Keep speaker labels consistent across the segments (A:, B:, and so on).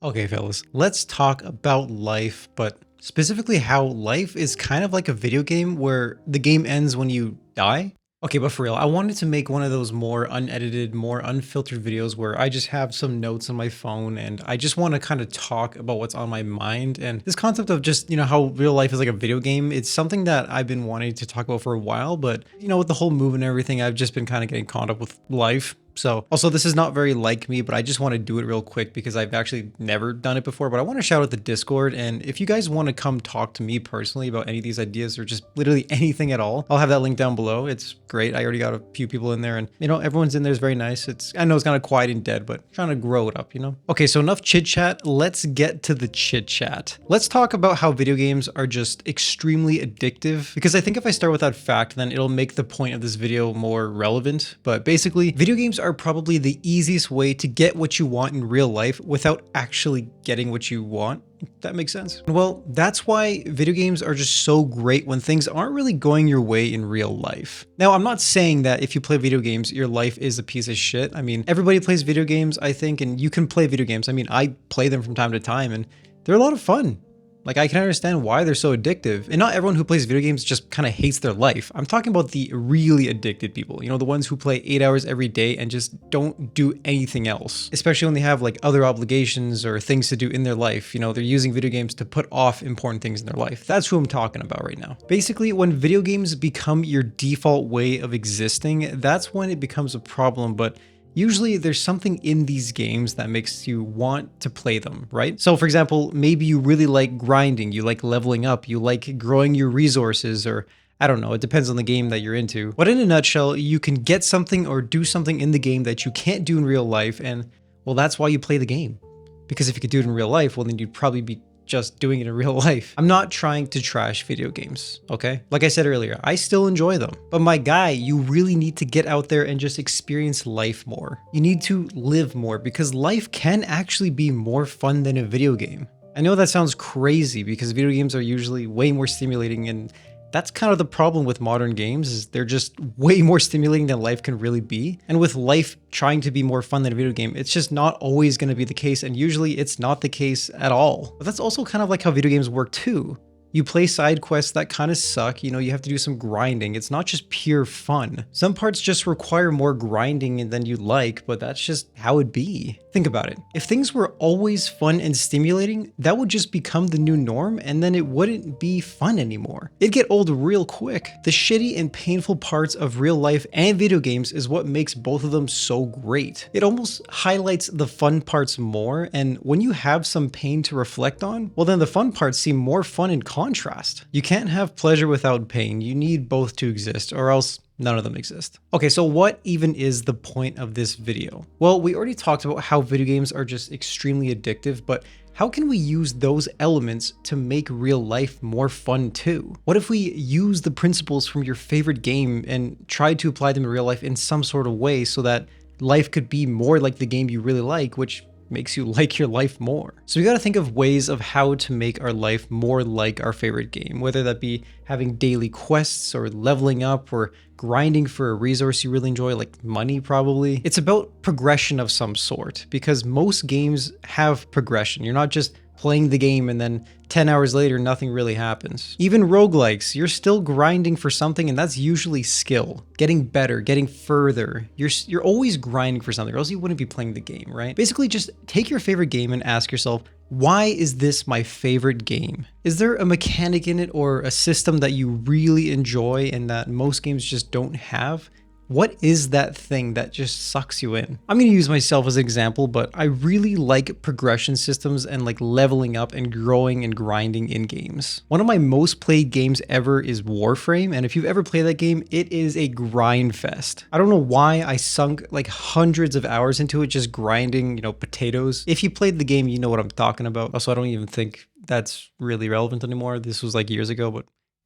A: Okay, fellas, let's talk about life, but specifically how life is kind of like a video game where the game ends when you die. Okay, but for real, I wanted to make one of those more unedited, more unfiltered videos where I just have some notes on my phone and I just want to kind of talk about what's on my mind. And this concept of just, how real life is like a video game, it's something that I've been wanting to talk about for a while, but with the whole move and everything, I've just been kind of getting caught up with life. So also this is not very like me, but I just want to do it real quick because I've actually never done it before. But I want to shout out the Discord. And if you guys want to come talk to me personally about any of these ideas or just literally anything at all, I'll have that link down below. It's great. I already got a few people in there and everyone's in there is very nice. I know it's kind of quiet and dead, but trying to grow it up, Okay, so enough chit chat. Let's get to the chit chat. Let's talk about how video games are just extremely addictive, because I think if I start with that fact, then it'll make the point of this video more relevant. But basically, video games are probably the easiest way to get what you want in real life without actually getting what you want. That makes sense. Well, that's why video games are just so great when things aren't really going your way in real life. Now, I'm not saying that if you play video games, your life is a piece of shit. I mean, everybody plays video games, I think, and you can play video games. I mean, I play them from time to time and they're a lot of fun. Like, I can understand why they're so addictive. And not everyone who plays video games just kind of hates their life. I'm talking about the really addicted people, the ones who play 8 hours every day and just don't do anything else. Especially when they have like other obligations or things to do in their life. They're using video games to put off important things in their life. That's who I'm talking about right now. Basically, when video games become your default way of existing, that's when it becomes a problem. But usually there's something in these games that makes you want to play them, right? So for example, maybe you really like grinding, you like leveling up, you like growing your resources, or I don't know, it depends on the game that you're into. But in a nutshell, you can get something or do something in the game that you can't do in real life, and well, that's why you play the game. Because if you could do it in real life, well, then you'd probably be just doing it in real life. I'm not trying to trash video games, okay? Like I said earlier, I still enjoy them. But my guy, you really need to get out there and just experience life more. You need to live more because life can actually be more fun than a video game. I know that sounds crazy because video games are usually way more stimulating, and that's kind of the problem with modern games, is they're just way more stimulating than life can really be. And with life trying to be more fun than a video game, it's just not always going to be the case, and usually it's not the case at all. But that's also kind of like how video games work too. You play side quests that kind of suck, you have to do some grinding. It's not just pure fun. Some parts just require more grinding than you like, but that's just how it be. Think about it. If things were always fun and stimulating, that would just become the new norm, and then it wouldn't be fun anymore. It'd get old real quick. The shitty and painful parts of real life and video games is what makes both of them so great. It almost highlights the fun parts more, and when you have some pain to reflect on, well then the fun parts seem more fun in contrast. You can't have pleasure without pain. You need both to exist, or else none of them exist. Okay, so what even is the point of this video? Well, we already talked about how video games are just extremely addictive, but how can we use those elements to make real life more fun too? What if we use the principles from your favorite game and try to apply them in real life in some sort of way so that life could be more like the game you really like, which makes you like your life more. So we got to think of ways of how to make our life more like our favorite game, whether that be having daily quests or leveling up or grinding for a resource you really enjoy, like money probably. It's about progression of some sort, because most games have progression. You're not just playing the game and then 10 hours later nothing really happens. Even roguelikes, you're still grinding for something, and that's usually skill. Getting better, getting further. You're always grinding for something, or else you wouldn't be playing the game, right? Basically just take your favorite game and ask yourself, why is this my favorite game? Is there a mechanic in it or a system that you really enjoy and that most games just don't have? What is that thing that just sucks you in? I'm going to use myself as an example, but I really like progression systems and like leveling up and growing and grinding in games. One of my most played games ever is Warframe, and if you've ever played that game, it is a grind fest. I don't know why I sunk like hundreds of hours into it just grinding, potatoes. If you played the game, you know what I'm talking about. Also, I don't even think that's really relevant anymore. This was like years ago, but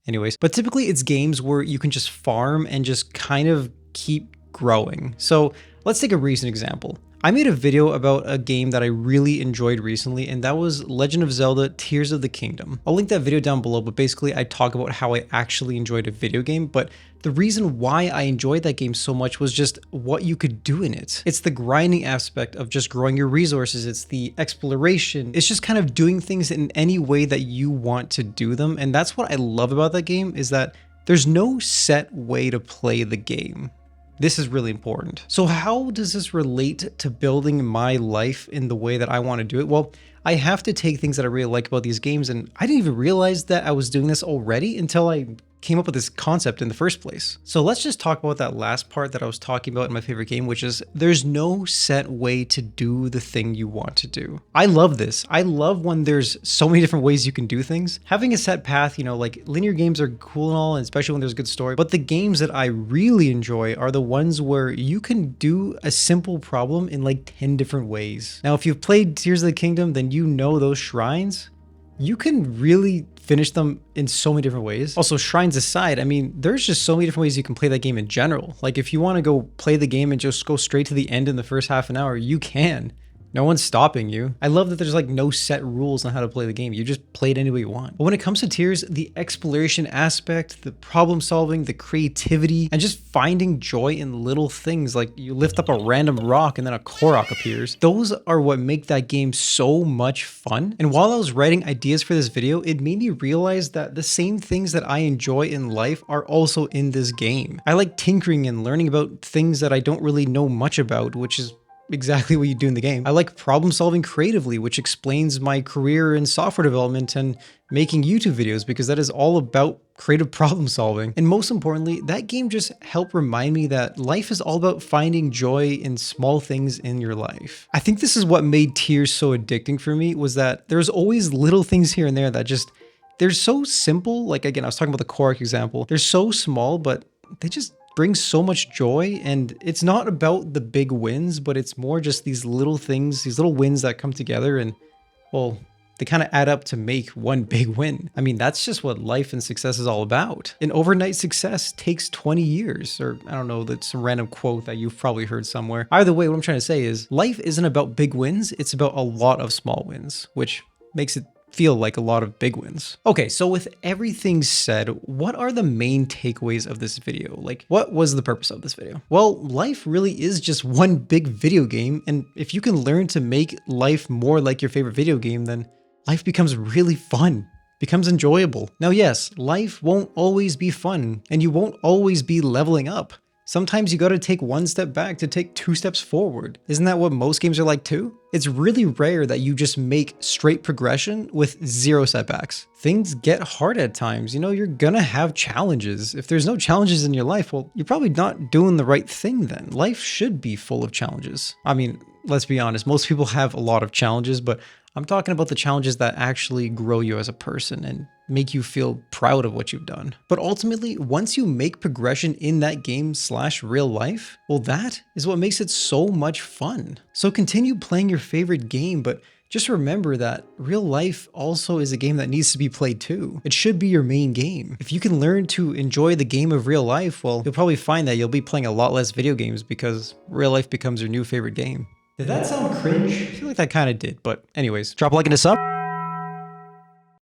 A: anyways. But typically it's games where you can just farm and just kind of keep growing. So let's take a recent example. I made a video about a game that I really enjoyed recently, and that was Legend of Zelda Tears of the Kingdom. I'll link that video down below, but basically I talk about how I actually enjoyed a video game, but the reason why I enjoyed that game so much was just what you could do in it. It's the grinding aspect of just growing your resources. It's the exploration. It's just kind of doing things in any way that you want to do them. And that's what I love about that game, is that there's no set way to play the game. This is really important. So how does this relate to building my life in the way that I want to do it? Well, I have to take things that I really like about these games, and I didn't even realize that I was doing this already until I came up with this concept in the first place. So let's just talk about that last part that I was talking about in my favorite game, which is there's no set way to do the thing you want to do. I love this. I love when there's so many different ways you can do things. Having a set path, you know, like linear games are cool and all, and especially when there's a good story, but the games that I really enjoy are the ones where you can do a simple problem in like 10 different ways. Now, if you've played Tears of the Kingdom, then you know those shrines, you can really finish them in so many different ways. Also, shrines aside, I mean, there's just so many different ways you can play that game in general. Like if you want to go play the game and just go straight to the end in the first half an hour, you can. No one's stopping you. I love that there's like no set rules on how to play the game. You just play it any way you want. But when it comes to Tears, the exploration aspect, the problem solving, the creativity, and just finding joy in little things, like you lift up a random rock and then a Korok appears. Those are what make that game so much fun. And while I was writing ideas for this video, it made me realize that the same things that I enjoy in life are also in this game. I like tinkering and learning about things that I don't really know much about, which is exactly what you do in the game. I like problem solving creatively, which explains my career in software development and making YouTube videos, because that is all about creative problem solving. And most importantly, that game just helped remind me that life is all about finding joy in small things in your life. I think this is what made Tears so addicting for me, was that there's always little things here and there that just, they're so simple. Like again, I was talking about the Korok example. They're so small, but they just brings so much joy. And it's not about the big wins, but it's more just these little things, these little wins that come together, and well, they kind of add up to make one big win. I mean, that's just what life and success is all about. An overnight success takes 20 years, or I don't know, that's some random quote that you've probably heard somewhere. Either way, what I'm trying to say is life isn't about big wins, it's about a lot of small wins, which makes it feel like a lot of big wins. Okay, so with everything said, what are the main takeaways of this video? Like, what was the purpose of this video? Well, life really is just one big video game, and if you can learn to make life more like your favorite video game, then life becomes really fun, becomes enjoyable. Now, yes, life won't always be fun, and you won't always be leveling up. Sometimes you gotta take one step back to take 2 steps forward. Isn't that what most games are like too? It's really rare that you just make straight progression with 0 setbacks. Things get hard at times, you know, you're gonna have challenges. If there's no challenges in your life, well, you're probably not doing the right thing then. Life should be full of challenges. I mean, let's be honest, most people have a lot of challenges, but I'm talking about the challenges that actually grow you as a person and make you feel proud of what you've done. But ultimately, once you make progression in that game / real life, well, that is what makes it so much fun. So continue playing your favorite game, but just remember that real life also is a game that needs to be played too. It should be your main game. If you can learn to enjoy the game of real life, well, you'll probably find that you'll be playing a lot less video games because real life becomes your new favorite game. Did that sound cringe? I feel like that kind of did, but anyways, drop a like and a sub.